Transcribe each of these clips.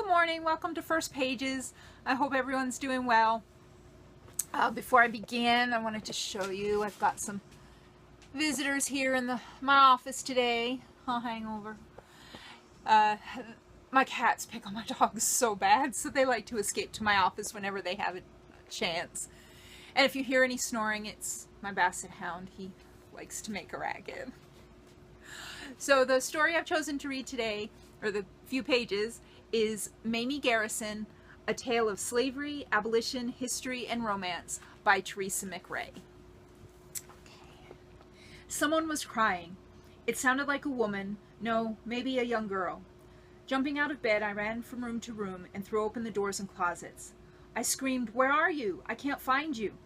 Good morning. Welcome to First Pages. I hope everyone's doing well. Before I begin, I wanted to show you, I've got some visitors here in my office today. I'll hang over. My cats pick on my dogs so bad, so they like to escape to my office whenever they have a chance. And if you hear any snoring, it's my basset hound. He likes to make a racket. So the story I've chosen to read today, or the few pages, is Mamie Garrison, A Tale of Slavery, Abolition, History, and Romance by Teresa McRae. Someone was crying. It sounded like a woman, no, maybe a young girl. Jumping out of bed, I ran from room to room and threw open the doors and closets. I screamed, "Where are you? I can't find you."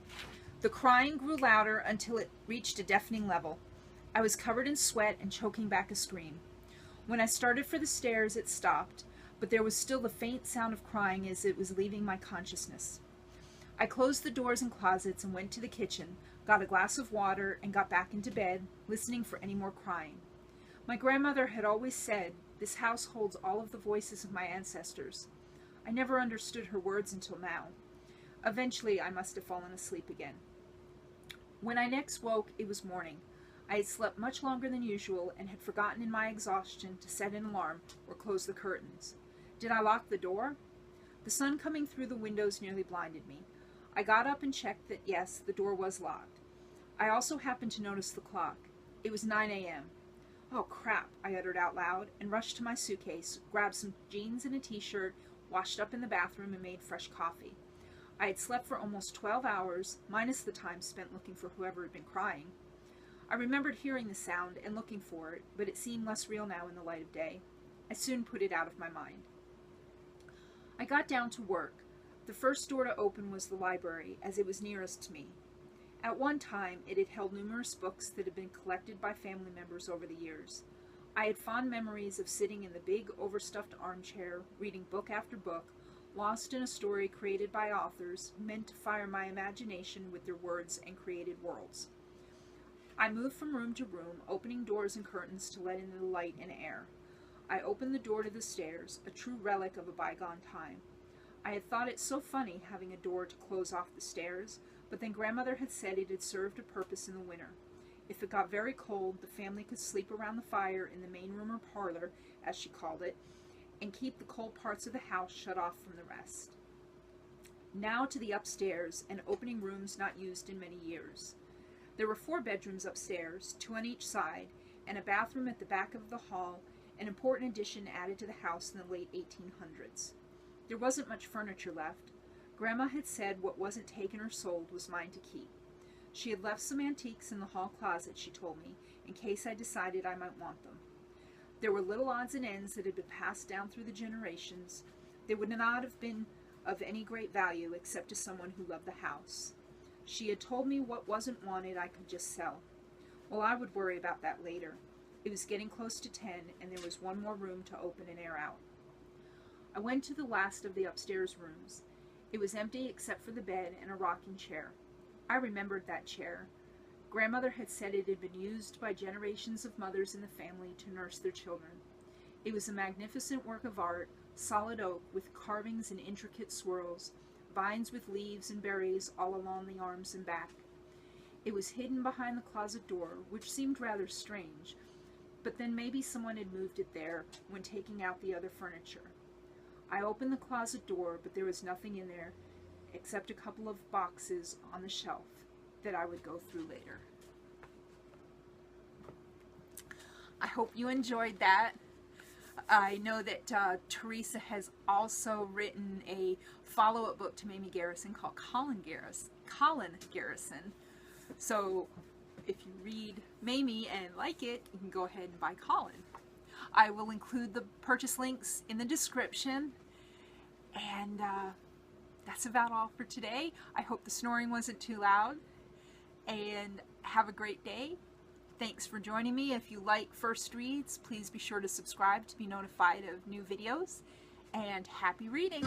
The crying grew louder until it reached a deafening level. I was covered in sweat and choking back a scream. When I started for the stairs, it stopped, but there was still the faint sound of crying as it was leaving my consciousness. I closed the doors and closets and went to the kitchen, got a glass of water, and got back into bed, listening for any more crying. My grandmother had always said, "This house holds all of the voices of my ancestors." I never understood her words until now. Eventually, I must have fallen asleep again. When I next woke, it was morning. I had slept much longer than usual and had forgotten in my exhaustion to set an alarm or close the curtains. Did I lock the door? The sun coming through the windows nearly blinded me. I got up and checked that yes, the door was locked. I also happened to notice the clock. It was 9 a.m. "Oh crap," I uttered out loud and rushed to my suitcase, grabbed some jeans and a t-shirt, washed up in the bathroom, and made fresh coffee. I had slept for almost 12 hours, minus the time spent looking for whoever had been crying. I remembered hearing the sound and looking for it, but it seemed less real now in the light of day. I soon put it out of my mind. I got down to work. The first door to open was the library, as it was nearest to me. At one time, it had held numerous books that had been collected by family members over the years. I had fond memories of sitting in the big, overstuffed armchair, reading book after book, lost in a story created by authors, meant to fire my imagination with their words and created worlds. I moved from room to room, opening doors and curtains to let in the light and air. I opened the door to the stairs, a true relic of a bygone time. I had thought it so funny having a door to close off the stairs, but then Grandmother had said it had served a purpose in the winter. If it got very cold, the family could sleep around the fire in the main room or parlor, as she called it, and keep the cold parts of the house shut off from the rest. Now to the upstairs, and opening rooms not used in many years. There were 4 bedrooms upstairs, 2 on each side, and a bathroom at the back of the hall, an important addition added to the house in the late 1800s. There wasn't much furniture left. Grandma had said what wasn't taken or sold was mine to keep. She had left some antiques in the hall closet, she told me, in case I decided I might want them. There were little odds and ends that had been passed down through the generations. They would not have been of any great value except to someone who loved the house. She had told me what wasn't wanted I could just sell. Well, I would worry about that later. It was getting close to 10, and there was one more room to open and air out. I went to the last of the upstairs rooms. It was empty except for the bed and a rocking chair. I remembered that chair. Grandmother had said it had been used by generations of mothers in the family to nurse their children. It was a magnificent work of art, solid oak with carvings and intricate swirls, vines with leaves and berries all along the arms and back. It was hidden behind the closet door, which seemed rather strange, but then maybe someone had moved it there when taking out the other furniture. I opened the closet door, but there was nothing in there except a couple of boxes on the shelf that I would go through later. I hope you enjoyed that. I know that Teresa has also written a follow-up book to Mamie Garrison called Colin Garrison. So if you read Mamie and like it, you can go ahead and buy Colin. I will include the purchase links in the description. And that's about all for today. I hope the snoring wasn't too loud. And have a great day. Thanks for joining me. If you like First Reads, please be sure to subscribe to be notified of new videos. And happy reading!